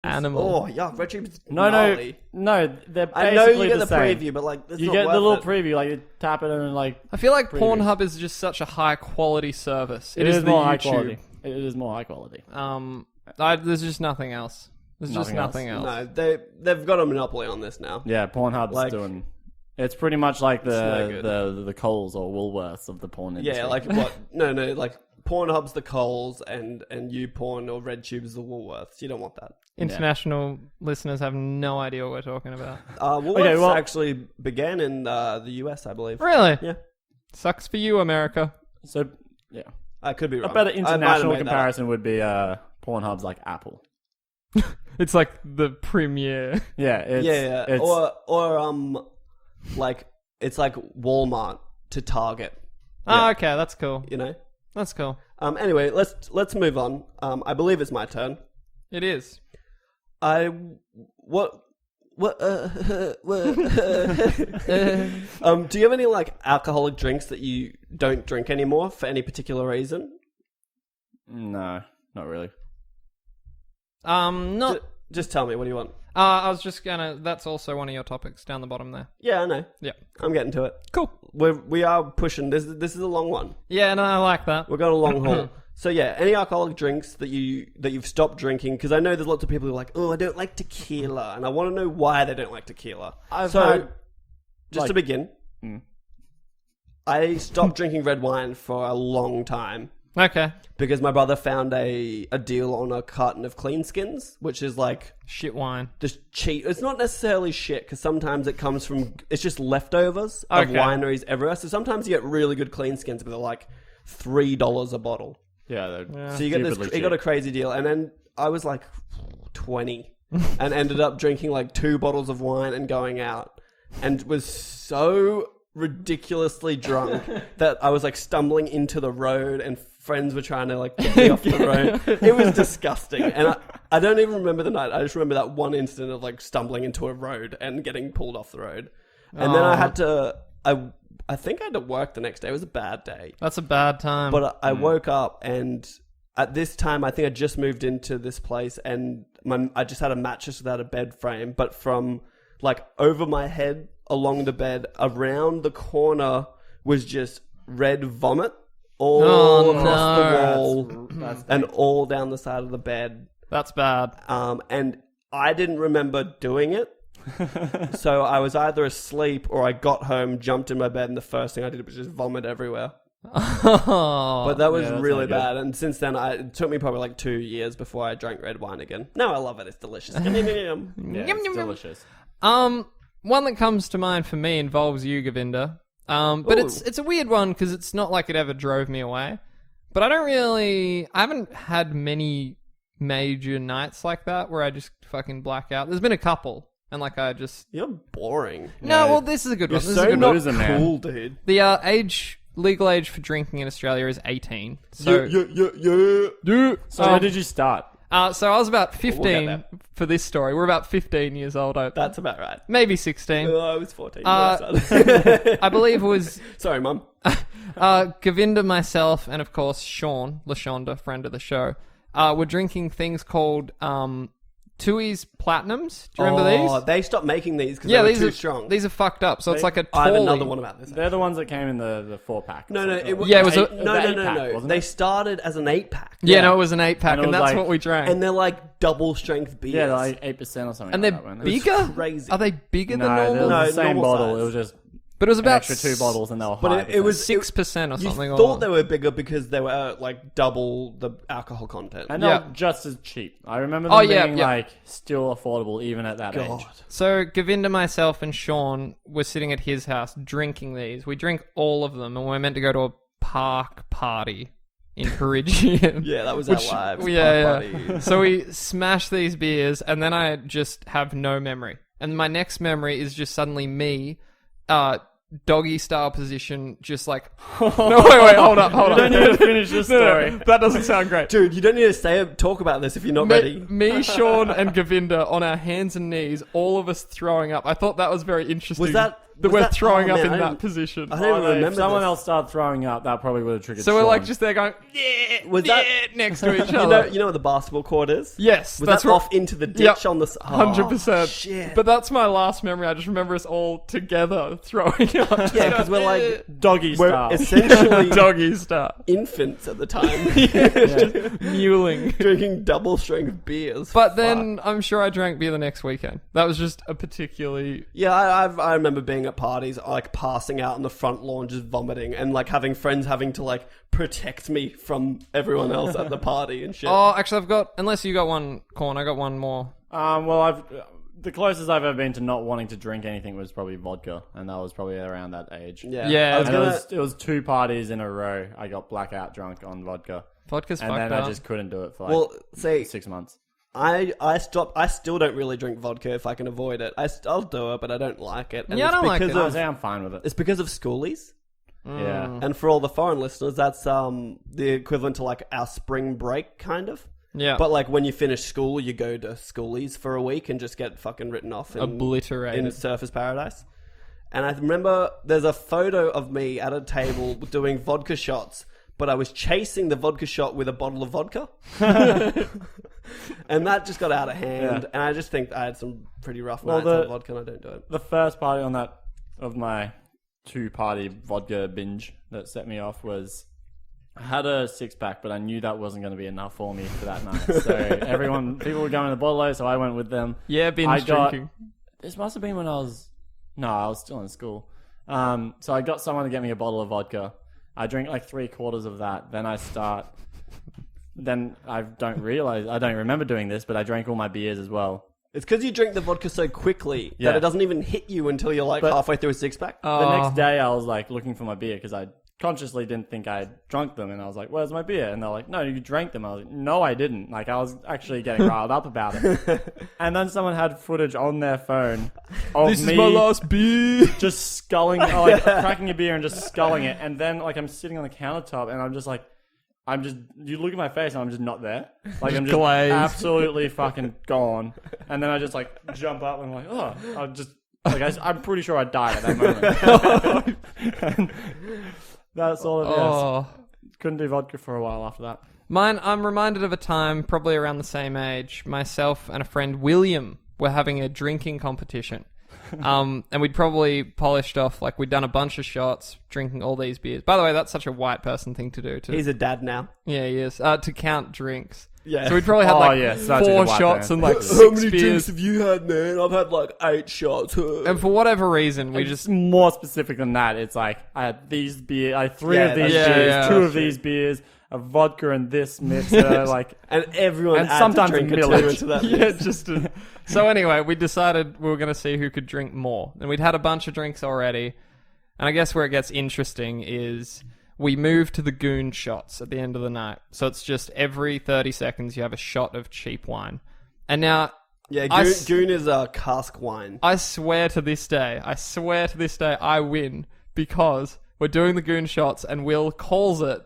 animal. Oh, yeah, red tube is No, gnarly. they're basically I know you get the the same. preview, but like, it's You not get worth the little it. preview, like you tap it and like. I feel like Previews. Pornhub is just such a high quality service. It is the more high YouTube. quality. It is more high quality. There's just nothing else. There's just nothing else. No, they've got a monopoly on this now. Yeah, Pornhub's doing. It's pretty much like no the Coles or Woolworths of the porn industry. Yeah, like what? No, like Pornhub's the Coles and YouPorn or RedTube's the Woolworths. You don't want that. International listeners have no idea what we're talking about. Woolworths actually began in the US, I believe. Really? Yeah. Sucks for you, America. So yeah, I could be wrong. a better international comparison would be Pornhub's like Apple. It's like the premiere. Yeah, it's, or like it's like Walmart to Target. Oh, okay, that's cool. You know, That's cool. Anyway, let's move on. I believe it's my turn. It is. Do you have any like alcoholic drinks that you don't drink anymore for any particular reason? No, not really. Not. Just tell me, what do you want? I was just gonna. That's also one of your topics down the bottom there. Yeah, I know. Yeah. I'm getting to it. Cool. We are pushing. This is a long one. Yeah, no, I like that. We're going a long haul. So yeah, any alcoholic drinks that you've stopped drinking? Because I know there's lots of people who are like, oh, I don't like tequila, and I want to know why they don't like tequila. To begin, I stopped drinking red wine for a long time. Okay. Because my brother found a deal on a carton of Clean Skins, which is like Shit wine. just cheap. It's not necessarily shit, because sometimes it comes from, it's just leftovers of wineries everywhere. So sometimes you get really good Clean Skins, but they're like $3 a bottle. Yeah. So you get this, you got a crazy deal. And then I was like 20 and ended up drinking like 2 bottles of wine and going out, and was so ridiculously drunk that I was like stumbling into the road, and friends were trying to like get me off the road. It was disgusting. And I don't even remember the night. I just remember that one incident of like stumbling into a road and getting pulled off the road. And then I had to, I think I had to work the next day. It was a bad day. That's a bad time. But I woke up, and at this time, I think I just moved into this place, and I just had a mattress without a bed frame. But from like over my head, along the bed, around the corner was just red vomit all across the wall and all down the side of the bed. That's bad. And I didn't remember doing it. So I was either asleep or I got home, jumped in my bed, and the first thing I did was just vomit everywhere. But that was really bad. And since then, it took me probably like 2 years before I drank red wine again. Now I love it. It's delicious. It's delicious. One that comes to mind for me involves you, Govinda. But it's a weird one because it's not like it ever drove me away. But I haven't had many major nights like that where I just fucking black out. There's been a couple. And like I just... You're boring. No, well, this is a good one. This so is a good loser, one. man. Cool, dude. The legal age for drinking in Australia is 18. So, So where did you start? so I was about We'll 15 get for this story. We're about 15 years old. That's about right. Maybe 16. I was 14 when I started. I believe it was Sorry, Mum. Govinda, myself, and of course Sean, LaShonda, friend of the show, were drinking things called Tui's Platinums. Do you remember these? They stopped making these because they were too strong. These are fucked up. So it's like a I have Tally. another one about this. They're the ones that came in the 4-pack. No, it was no. They started as an 8-pack. Yeah, no, it was an 8-pack, And it and was that's like- what we drank. And they're like double strength beers. Yeah, they're like 8% or something. And like they're that, weren't bigger? Crazy. Are they bigger No, than they're normal? No, the same normal bottle. size. It was just But it was about extra 2 bottles, and they were high. But it was 6% or You something. thought they were bigger because they were like double the alcohol content. and they're just as cheap. I remember them being like still affordable even at that age. So Govinda, myself, and Sean were sitting at his house drinking these. We drink all of them, and we're meant to go to a park party in Peregian. Yeah, that was our lives. Yeah. So we smash these beers, and then I just have no memory. And my next memory is just suddenly me, doggy style position, just like... No, wait, hold up. You don't need to finish this story. That doesn't sound great. Dude, you don't need to talk about this if you're not ready. Me, Sean, and Govinda on our hands and knees, all of us throwing up. I thought that was very interesting. that we're throwing up man, in that position. I don't even remember If someone this. else started throwing up, that probably would have triggered So we're Sean. like just there going, Was that next to each other. You know where the basketball court is? Yes, Was that's that off into the ditch on the 100%. Shit. But that's my last memory. I just remember us all together throwing up. Yeah, because we're like doggy we're style. essentially doggy style, infants at the time, mewling. drinking double strength beers. But then I'm sure I drank beer the next weekend. That was just a particularly Yeah, I remember being at parties, like passing out on the front lawn, just vomiting, and like having friends having to like protect me from everyone else at the party and shit. Oh, actually, I've got. Unless you got one, Corn, I got one more. Well, the closest I've ever been to not wanting to drink anything was probably vodka, and that was probably around that age. Yeah. I was And gonna, it was 2 parties in a row. I got blackout drunk on vodka, Vodka's and fucked then up. I just couldn't do it for well, see, 6 months. I stopped. I still don't really drink vodka if I can avoid it. I'll do it, but I don't like it. And Yeah, I it's don't like because it. I of- say I'm fine with it. It's because of schoolies. Yeah. And for all the foreign listeners, that's the equivalent to like our spring break, kind of. Yeah. But like when you finish school, you go to schoolies for a week and just get fucking written off Obliterated. in Surfers Paradise. And I remember there's a photo of me at a table doing vodka shots, but I was chasing the vodka shot with a bottle of vodka. And that just got out of hand. Yeah. And I just think I had some pretty rough Well, nights on vodka and I don't do it. The first party on that of my 2-party vodka binge that set me off was I had a 6-pack, but I knew that wasn't going to be enough for me for that night. So people were going to bottle, so I went with them. Yeah, binge drinking. This must have been when I was still in school. So I got someone to get me a bottle of vodka. I drink like 3/4 of that. Then I don't remember doing this, but I drank all my beers as well. It's because you drink the vodka so quickly Yeah. that it doesn't even hit you until you're like halfway through a 6-pack. The next day I was like looking for my beer because I consciously didn't think I had drunk them, and I was like, where's my beer? And they're like, no, you drank them. I was like, no, I didn't. Like, I was actually getting riled up about it. And then someone had footage on their phone of This me is my last beer. just sculling, cracking a beer and just sculling it. And then like I'm sitting on the countertop and I'm just like, you look at my face and I'm just not there. Like I'm just glazed. absolutely fucking gone. And then I just like jump up and I'm like, oh, I'm pretty sure I died at that moment. And that's all it is. Oh. Couldn't do vodka for a while after that. Mine, I'm reminded of a time, probably around the same age, myself and a friend, William, were having a drinking competition. And we'd probably polished off, like we'd done a bunch of shots, drinking all these beers. By the way, that's such a white person thing to do. He's a dad now. Yeah, he is. To count drinks. Yeah. So we'd probably had such a 4 good white shots man. and like How 6 many beers. drinks have you had, man? I've had like 8 shots. And for whatever reason, we just... More specific than that, it's like I had these beers, I had 3 Yeah, of these that's beers, true. 2 of these beers, a vodka and this mixer, like And everyone And adds sometimes a drink or millage. two into that. Yeah, just to... So anyway, we decided we were going to see who could drink more. And we'd had a bunch of drinks already. And I guess where it gets interesting is we moved to the goon shots at the end of the night. So it's just every 30 seconds you have a shot of cheap wine. And now... Yeah, I goon is a cask wine. I swear to this day, I win because we're doing the goon shots and Will calls it,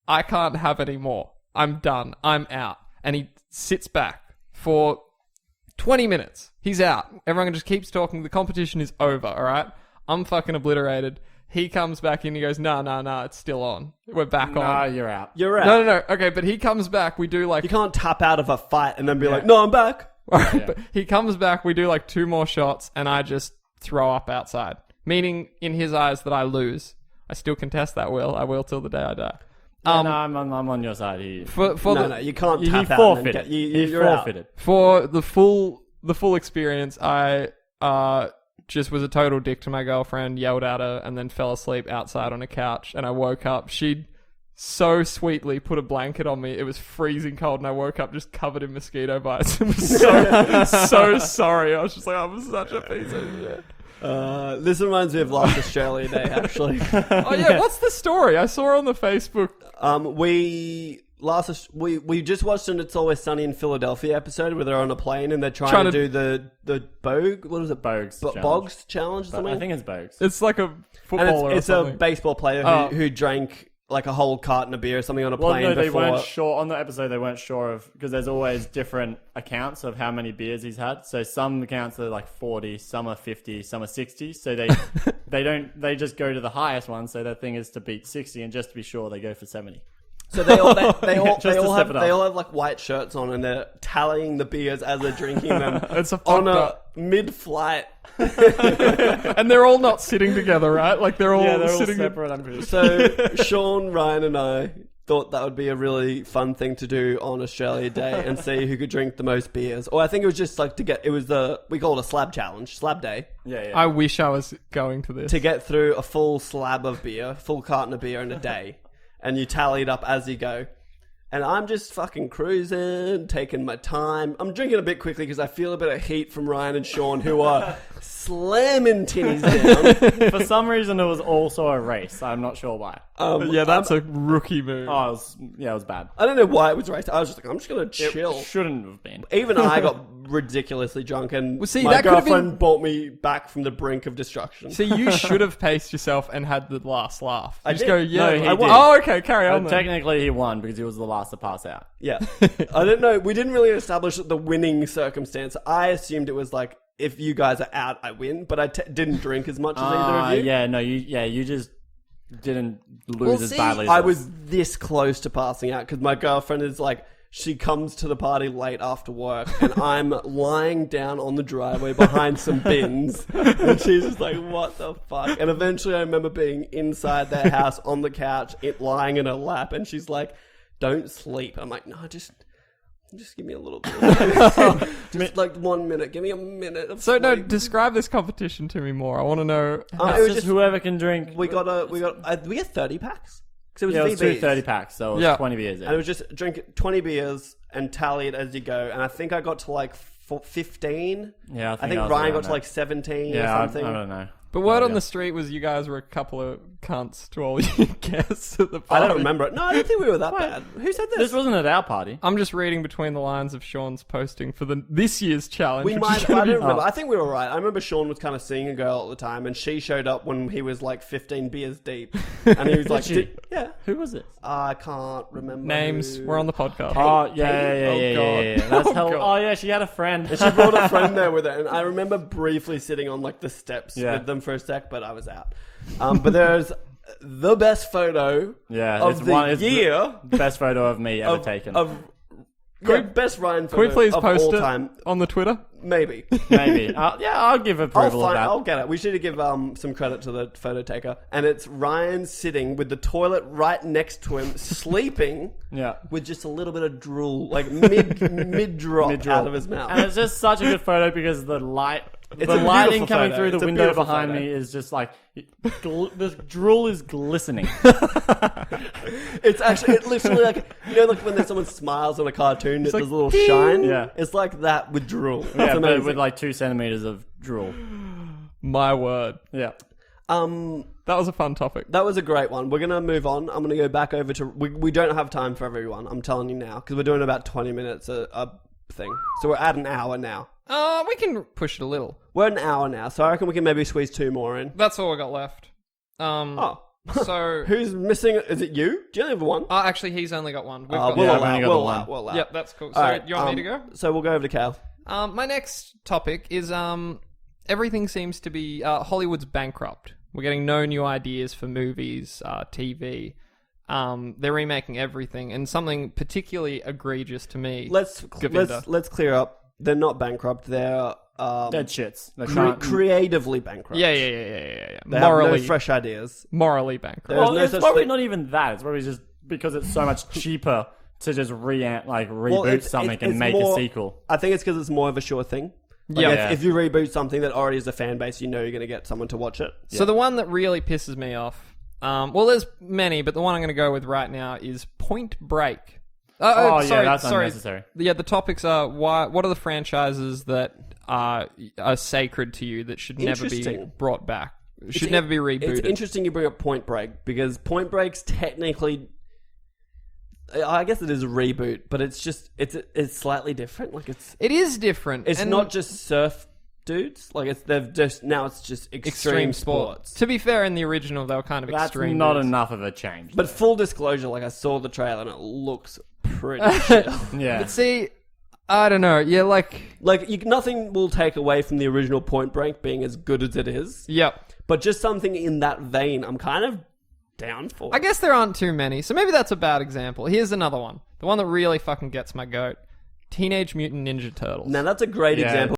I can't have any more. I'm done. I'm out. And he sits back for 20 minutes. He's out. Everyone just keeps talking. The competition is over, all right? I'm fucking obliterated. He comes back in. He goes, nah, it's still on. We're back on. nah, you're out. You're out. No. Okay, but he comes back. We do like... You can't tap out of a fight and then be like, no, I'm back. But he comes back, we do like 2 more shots, and I just throw up outside. Meaning, in his eyes, that I lose. I still contest that, Will. I will till the day I die. No, I'm on your side here. No, you can't He tap out. forfeited. And then He you're out. forfeited. For the full experience, I just was a total dick to my girlfriend, yelled at her, and then fell asleep outside on a couch. And I woke up. She'd so sweetly put a blanket on me. It was freezing cold, and I woke up just covered in mosquito bites. It was so sorry. I was just like, I'm such a piece of shit. This reminds me of last Australia Day, actually. Oh yeah, what's the story? I saw on the Facebook. We just watched an It's Always Sunny in Philadelphia episode where they're on a plane and they're trying to do the Bogue. What is it? Bogues challenge. Bogs challenge or something? I think it's Bogues. It's like a footballer. And it's or a something. baseball player who drank like a whole carton of beer or something on a Well, plane no, they before. weren't sure on the episode. They weren't sure of because there's always different accounts of how many beers he's had. So some accounts are like 40, some are 50, some are 60. So they just go to the highest one. So their thing is to beat 60, and just to be sure, they go for 70. So they all have like white shirts on, and they're tallying the beers as they're drinking them It's a on fucked a up. mid-flight. And they're all not sitting together, right? Like they're all They're all sitting. separate. I'm pretty sure. So Sean, Ryan, and I thought that would be a really fun thing to do on Australia Day and see who could drink the most beers. Or I think it was just like we call it a slab challenge, slab day, Yeah. I wish I was going to this. to get through a full slab of beer, full carton of beer in a day. And you tally it up as you go. And I'm just fucking cruising, taking my time. I'm drinking a bit quickly because I feel a bit of heat from Ryan and Sean, who are slamming tinnies down. For some reason, it was also a race. I'm not sure why. Yeah, that's a rookie move. Oh, it was bad. I don't know why it was race. I was just like, I'm just going to chill. It shouldn't have been. Even I got ridiculously drunk, and Well, see, my that could have girlfriend been- brought me back from the brink of destruction. See, you should have paced yourself and had the last laugh. You I just did. go, yeah. No, he I won. did. Oh, okay, carry on then. Technically, he won because he was the last to pass out. Yeah. I don't know. We didn't really establish the winning circumstance. I assumed it was like, if you guys are out, I win. But I didn't drink as much as either of you. Yeah, no, you just didn't lose as badly as I us. was this close to passing out because my girlfriend is like, she comes to the party late after work, and I'm lying down on the driveway behind some bins, and she's just like, what the fuck? And eventually I remember being inside their house on the couch, lying in her lap, and she's like, don't sleep. I'm like, no, just give me a little bit. Just like 1 minute. Give me a minute of So, no, sleep. describe this competition to me more. I want to know. It It's was just just whoever can drink. we get 30 packs. Because It it was was two VBs. 30 packs, so it was Yeah. 20 beers in. And it was just drink 20 beers and tally it as you go. And I think I got to like 15. Yeah, I think was Ryan around got to that. like 17 Yeah, or I something. don't know. But word No on idea. the street was you guys were a couple of cunts to all you guests at the I party. don't remember it. No, I don't think we were that bad. Who said this? This wasn't at our party. I'm just reading between the lines of Sean's posting for this year's challenge. We which might. is I gonna don't be- remember. I think we were right. I remember Sean was kind of seeing a girl at the time, and she showed up when he was like 15 beers deep, and he was like, she? "Yeah, Who was it? I can't remember Names. who." We're on the podcast. Oh, yeah. Oh, God. That's Oh, hell. God. Oh, yeah, she had a friend. She brought a friend there with her, and I remember briefly sitting on like the steps Yeah. with them for a sec, but I was out. But there's the best photo Yeah, of it's the one- it's year the best photo of me ever taken. Best Ryan Can we photo please of post all it time. on the Twitter? Maybe. Maybe. I'll give approval of that. I'll get it. We should give some credit to the photo taker. And it's Ryan sitting with the toilet right next to him, sleeping Yeah. with just a little bit of drool, like mid drop Mid-drop. out of his mouth. And it's just such a good photo because the It's the a lighting beautiful coming photo. through It's the a window beautiful behind photo. me is just like the drool is glistening. It's actually, it literally like, you know, like when someone smiles on a cartoon, there's like, a little shine. Yeah. It's like that with drool. It's Yeah, but amazing. with like 2 centimeters of drool. My word. Yeah. That was a fun topic. That was a great one. We're going to move on. I'm going to go back over to... We don't have time for everyone, I'm telling you now, because we're doing about 20 minutes a thing. So we're at an hour now. We can push it a little. We're at an hour now, so I reckon we can maybe squeeze 2 more in. That's all we got left. So... Who's missing? Is it you? Do you only have one? actually, he's only got one. We've got We'll Yeah, I've allow, only got we'll the allow, one. we'll allow. Yep, that's cool. So, All right, do you want me to go? So we'll go over to Khayl. My next topic is everything seems to be Hollywood's bankrupt. We're getting no new ideas for movies, TV. They're remaking everything, and something particularly egregious to me. Govinda. Let's clear up. They're not bankrupt. They're Dead shits. They're trying- creatively bankrupt. Yeah. They Morally, have no fresh ideas. morally bankrupt. There's Well, no it's such probably thing- not even that. It's probably just because it's so much cheaper to just reboot it's- something it's and make more- a sequel. I think it's because it's more of a sure thing. Like Yeah. if you reboot something that already is a fan base, you know you're going to get someone to watch it. So the one that really pisses me off, well, there's many, but the one I'm going to go with right now is Point Break. That's unnecessary. Yeah, the topics are what are the franchises that are sacred to you that should never be Interesting. brought back, should never be rebooted. It's interesting you bring up Point Break because Point Break's technically, I guess it is a reboot, but it's just it's slightly different. Like It is different. it's and not just surf dudes. Like it's just extreme sports. To be fair, in the original, they were kind of That's extreme. not dudes. enough of a change. But full disclosure, like I saw the trailer and it looks pretty chill. yeah. But see, I don't know. Yeah, like Nothing will take away from the original Point Break being as good as it is. yep. But just something in that vein, I'm kind of down for. I guess there aren't too many, so maybe that's a bad example. Here's another one. The one that really fucking gets my goat. Teenage Mutant Ninja Turtles. Now that's a great Yeah. example.